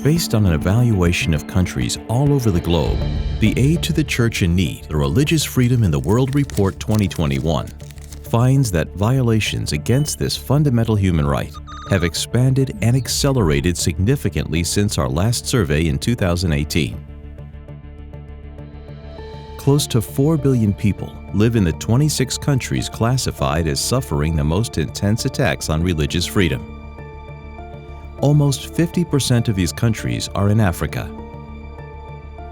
Based on an evaluation of countries all over the globe, the Aid to the Church in Need, the Religious Freedom in the World Report 2021, finds that violations against this fundamental human right have expanded and accelerated significantly since our last survey in 2018. Close to 4 billion people live in the 26 countries classified as suffering the most intense attacks on religious freedom. Almost 50% of these countries are in Africa.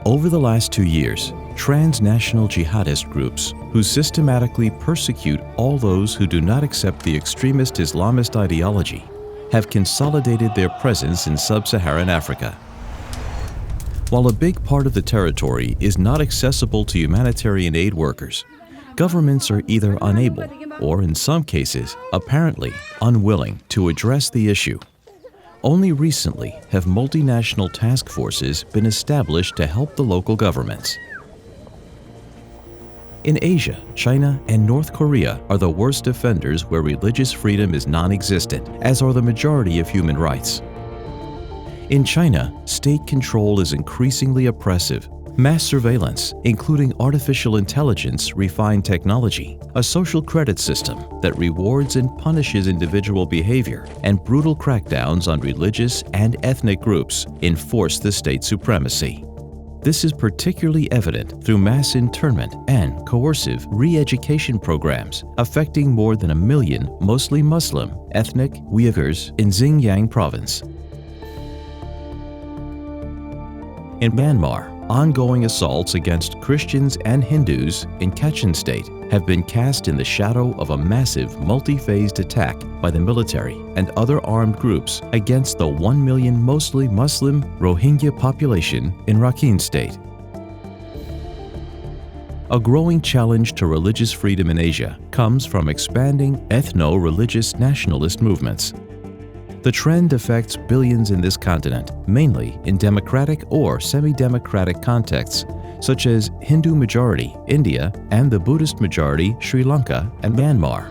Over the last 2 years, transnational jihadist groups who systematically persecute all those who do not accept the extremist Islamist ideology have consolidated their presence in sub-Saharan Africa. While a big part of the territory is not accessible to humanitarian aid workers, governments are either unable or, in some cases, apparently unwilling to address the issue. Only recently have multinational task forces been established to help the local governments. In Asia, China and North Korea are the worst offenders where religious freedom is non-existent, as are the majority of human rights. In China, state control is increasingly oppressive. Mass surveillance, including artificial intelligence, refined technology, a social credit system that rewards and punishes individual behavior, and brutal crackdowns on religious and ethnic groups enforce the state supremacy. This is particularly evident through mass internment and coercive re-education programs affecting more than 1 million mostly Muslim ethnic Uyghurs in Xinjiang province. In Myanmar, ongoing assaults against Christians and Hindus in Kachin State have been cast in the shadow of a massive multi-phased attack by the military and other armed groups against the 1 million mostly Muslim Rohingya population in Rakhine State. A growing challenge to religious freedom in Asia comes from expanding ethno-religious nationalist movements. The trend affects billions in this continent, mainly in democratic or semi-democratic contexts, such as Hindu majority India and the Buddhist majority Sri Lanka and Myanmar.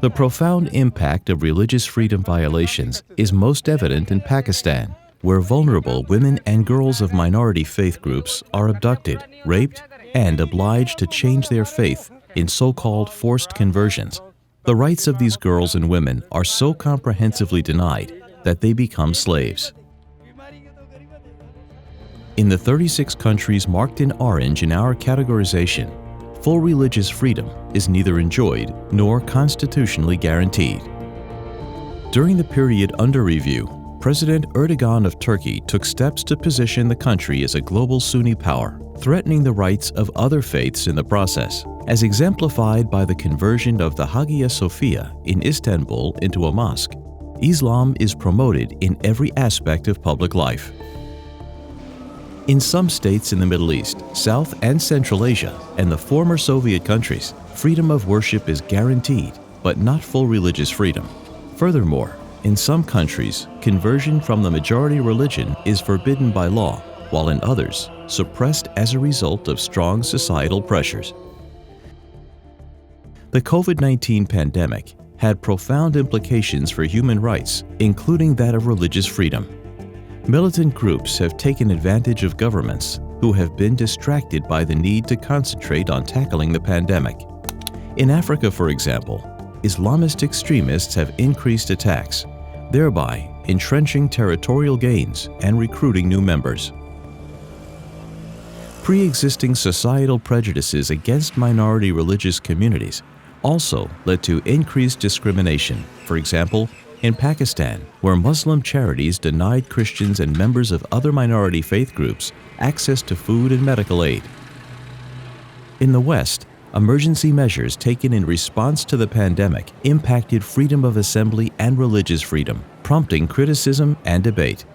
The profound impact of religious freedom violations is most evident in Pakistan, where vulnerable women and girls of minority faith groups are abducted, raped, and obliged to change their faith in so-called forced conversions. The rights of these girls and women are so comprehensively denied that they become slaves. In the 36 countries marked in orange in our categorization, full religious freedom is neither enjoyed nor constitutionally guaranteed. During the period under review, President Erdogan of Turkey took steps to position the country as a global Sunni power, threatening the rights of other faiths in the process, as exemplified by the conversion of the Hagia Sophia in Istanbul into a mosque. Islam is promoted in every aspect of public life. In some states in the Middle East, South and Central Asia, and the former Soviet countries, freedom of worship is guaranteed, but not full religious freedom. Furthermore, in some countries, conversion from the majority religion is forbidden by law, while in others, suppressed as a result of strong societal pressures. The COVID-19 pandemic had profound implications for human rights, including that of religious freedom. Militant groups have taken advantage of governments who have been distracted by the need to concentrate on tackling the pandemic. In Africa, for example, Islamist extremists have increased attacks, thereby entrenching territorial gains and recruiting new members. Pre-existing societal prejudices against minority religious communities also led to increased discrimination. For example, in Pakistan, where Muslim charities denied Christians and members of other minority faith groups access to food and medical aid. In the West, emergency measures taken in response to the pandemic impacted freedom of assembly and religious freedom, prompting criticism and debate.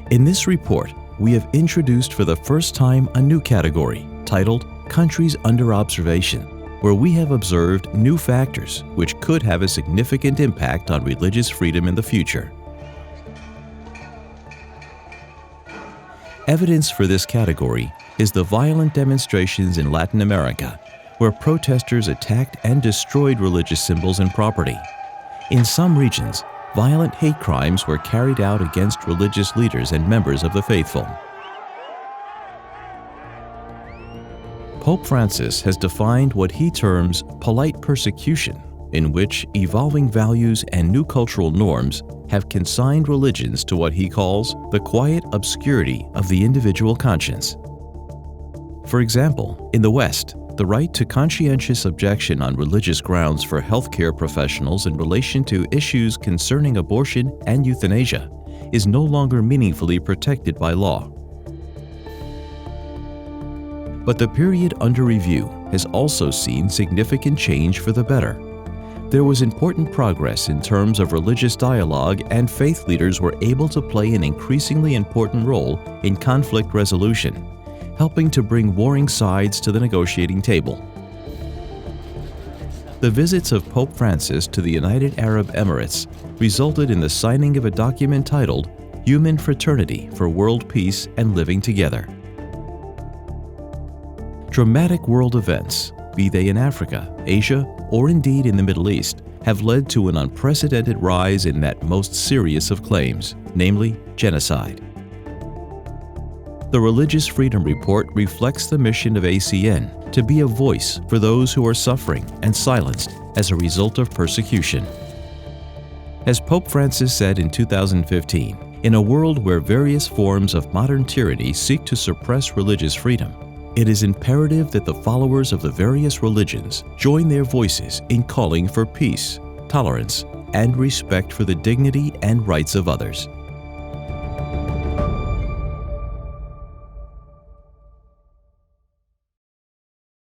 In this report, we have introduced for the first time a new category titled Countries Under Observation, where we have observed new factors which could have a significant impact on religious freedom in the future. Evidence for this category is the violent demonstrations in Latin America, where protesters attacked and destroyed religious symbols and property. In some regions, violent hate crimes were carried out against religious leaders and members of the faithful. Pope Francis has defined what he terms polite persecution, in which evolving values and new cultural norms have consigned religions to what he calls the quiet obscurity of the individual conscience. For example, in the West, the right to conscientious objection on religious grounds for healthcare professionals in relation to issues concerning abortion and euthanasia is no longer meaningfully protected by law. But the period under review has also seen significant change for the better. There was important progress in terms of religious dialogue, and faith leaders were able to play an increasingly important role in conflict resolution, helping to bring warring sides to the negotiating table. The visits of Pope Francis to the United Arab Emirates resulted in the signing of a document titled Human Fraternity for World Peace and Living Together. Dramatic world events, be they in Africa, Asia, or indeed in the Middle East, have led to an unprecedented rise in that most serious of claims, namely genocide. The Religious Freedom Report reflects the mission of ACN to be a voice for those who are suffering and silenced as a result of persecution. As Pope Francis said in 2015, in a world where various forms of modern tyranny seek to suppress religious freedom, it is imperative that the followers of the various religions join their voices in calling for peace, tolerance, and respect for the dignity and rights of others.